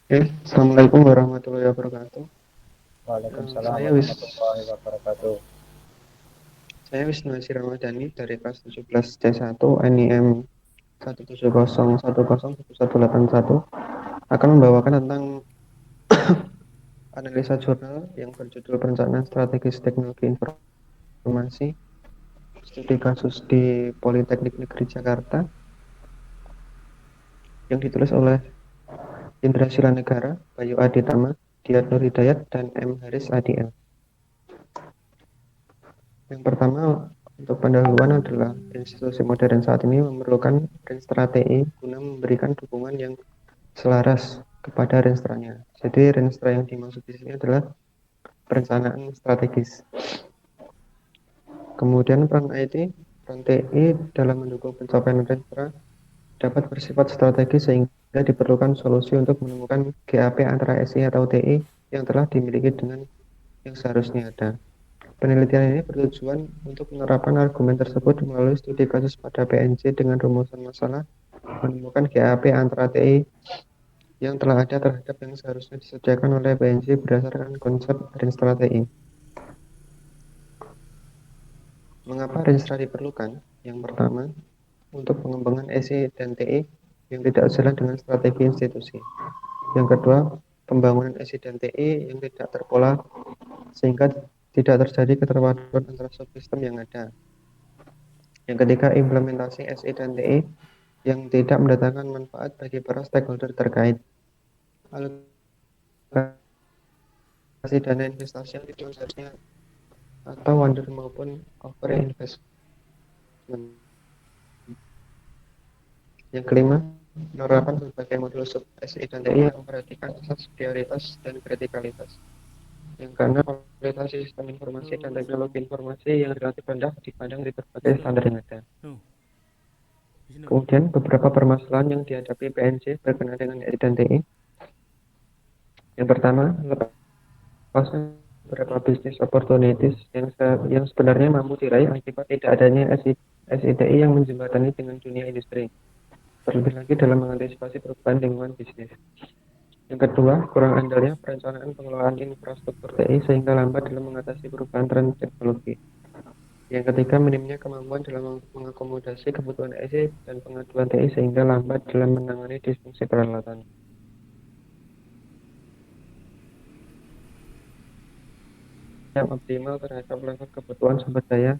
Assalamualaikum warahmatullahi wabarakatuh. Waalaikumsalam Saya warahmatullahi wabarakatuh. Wisnu Haji Ramadhani dari kelas 17 C1 NIM 170101181 akan membawakan tentang analisa jurnal yang berjudul Perencanaan Strategis Teknologi Informasi Studi Kasus di Politeknik Negeri Jakarta yang ditulis oleh Indra Silanegara, Bayu Aditama, Diat Nur Hidayat, dan M. Haris ADL. Yang pertama, untuk pendahuluan adalah institusi modern saat ini memerlukan strategi guna memberikan dukungan yang selaras kepada renstranya. Jadi renstra yang dimaksud di sini adalah perencanaan strategis. Kemudian peran TI dalam mendukung pencapaian renstra dapat bersifat strategis sehingga diperlukan solusi untuk menemukan GAP antara SI atau TI yang telah dimiliki dengan yang seharusnya ada. Penelitian ini bertujuan untuk menerapkan argumen tersebut melalui studi kasus pada PNJ dengan rumusan masalah menemukan GAP antara TI yang telah ada terhadap yang seharusnya disediakan oleh PNJ berdasarkan konsep Renstra TI. Mengapa Renstra diperlukan? Yang pertama, untuk pengembangan SI dan TI yang tidak sejalan dengan strategi institusi. Yang kedua, pembangunan SI dan TI yang tidak terpola sehingga tidak terjadi keterpaduan antara subsistem yang ada. Yang ketiga, implementasi SI dan TI yang tidak mendatangkan manfaat bagi para stakeholder terkait. Alokasi dana investasi yang tidak seharusnya atau under maupun over investment. Yang kelima, penerapan berbagai modul sub SI dan TI yang memperhatikan asas prioritas dan kritikalitas. Yang keenam, kualitas sistem informasi dan teknologi informasi yang relatif rendah dipandang di berbagai standar yang ada. Kemudian beberapa permasalahan yang dihadapi PNJ berkenaan dengan SI dan TI. Yang pertama, lepasnya beberapa bisnis opportunities yang sebenarnya mampu diraih akibat tidak adanya SITI yang menjembatani dengan dunia industri. Terlebih lagi dalam mengantisipasi perubahan lingkungan bisnis. Yang kedua, kurang andalnya perencanaan pengelolaan infrastruktur TI sehingga lambat dalam mengatasi perubahan tren teknologi. Yang ketiga, minimnya kemampuan dalam mengakomodasi kebutuhan SI dan pengaduan TI sehingga lambat dalam menangani disfungsi peralatan. Yang optimal terhadap level kebutuhan sumber daya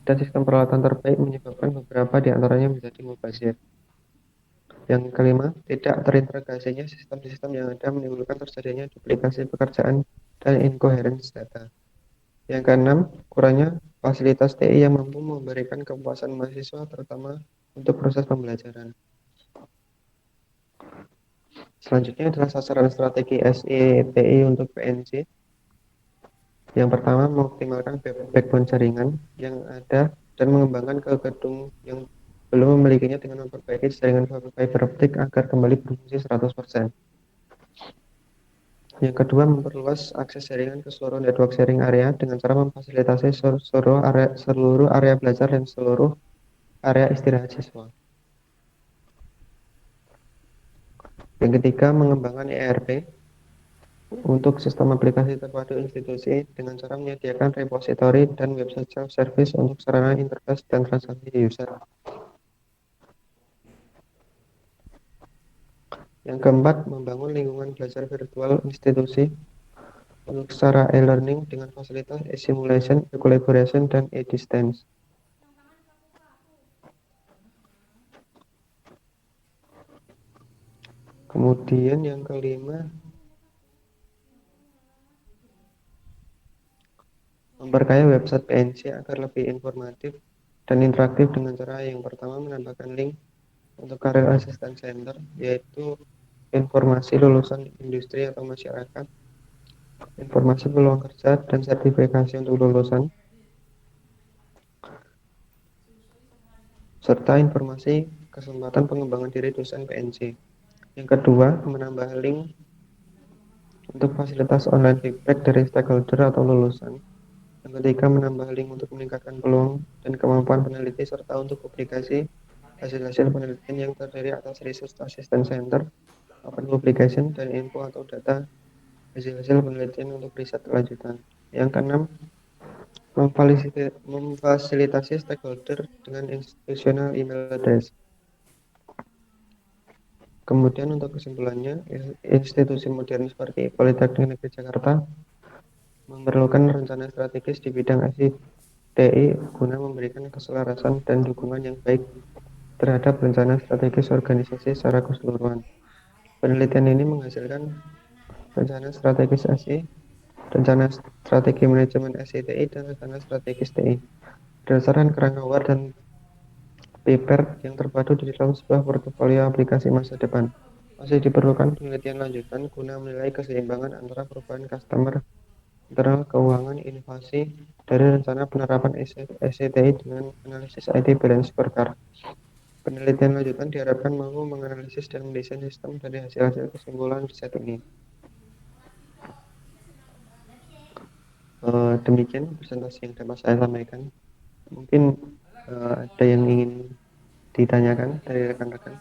dan sistem peralatan terbaik menyebabkan beberapa di antaranya menjadi mubazir. Yang kelima, tidak terintegrasinya sistem-sistem yang ada menimbulkan terjadinya duplikasi pekerjaan dan incoherence data. Yang keenam, kurangnya fasilitas TI yang mampu memberikan kepuasan mahasiswa terutama untuk proses pembelajaran. Selanjutnya adalah sasaran strategi SITI untuk PNJ. Yang pertama, mengoptimalkan backbone jaringan yang ada dan mengembangkan ke gedung yang belum memilikinya dengan memperbaiki jaringan fiber optik agar kembali berfungsi 100%. Yang kedua, memperluas akses jaringan ke seluruh network sharing area dengan cara memfasilitasi seluruh area belajar dan seluruh area istirahat siswa. Yang ketiga, mengembangkan ERP untuk sistem aplikasi terpadu institusi dengan cara menyediakan repository dan website self-service untuk sarana interface dan transaksi user. Yang keempat, membangun lingkungan belajar virtual institusi untuk secara e-learning dengan fasilitas e-simulation, e-collaboration, dan e-distance. Kemudian yang kelima, memperkaya website PNJ agar lebih informatif dan interaktif dengan cara yang pertama menambahkan link untuk Career Assistant Center, yaitu informasi lulusan industri atau masyarakat, informasi peluang kerja, dan sertifikasi untuk lulusan, serta informasi kesempatan pengembangan diri dosen PNJ. Yang kedua, menambah link untuk fasilitas online feedback dari stakeholder atau lulusan. Yang ketiga, menambah link untuk meningkatkan peluang dan kemampuan peneliti serta untuk publikasi hasil-hasil penelitian yang terdiri atas Research Assistant Center. open publication, dan info atau data hasil-hasil penelitian untuk riset lanjutan. Yang keenam, memfasilitasi stakeholder dengan institusional email address. Kemudian untuk kesimpulannya, institusi modern seperti Politeknik Negeri Jakarta memerlukan rencana strategis di bidang SITI guna memberikan keselarasan dan dukungan yang baik terhadap rencana strategis organisasi secara keseluruhan. Penelitian ini menghasilkan rencana strategis SI, rencana strategi manajemen SITI, dan rencana strategis TI. Berdasarkan kerangka WAR dan paper yang terpadu di dalam sebuah portofolio aplikasi masa depan. Masih diperlukan penelitian lanjutan guna menilai keseimbangan antara perubahan customer, internal keuangan, inovasi dari rencana penerapan SCTI dengan analisis IT balance scorecard. Penelitian lanjutan diharapkan mampu menganalisis dan mendesain sistem dari hasil-hasil kesimpulan riset ini. Demikian presentasi yang dapat saya sampaikan. Mungkin ada yang ingin ditanyakan dari rekan-rekan.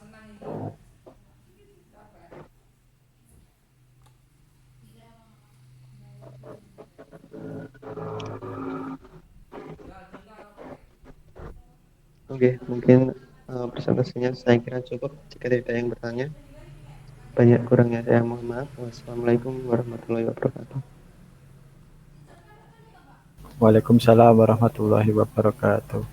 Oke, mungkin presentasinya saya kira cukup. Jika tidak ada yang bertanya, banyak kurangnya saya mohon maaf. Wassalamualaikum warahmatullahi wabarakatuh. Waalaikumsalam warahmatullahi wabarakatuh.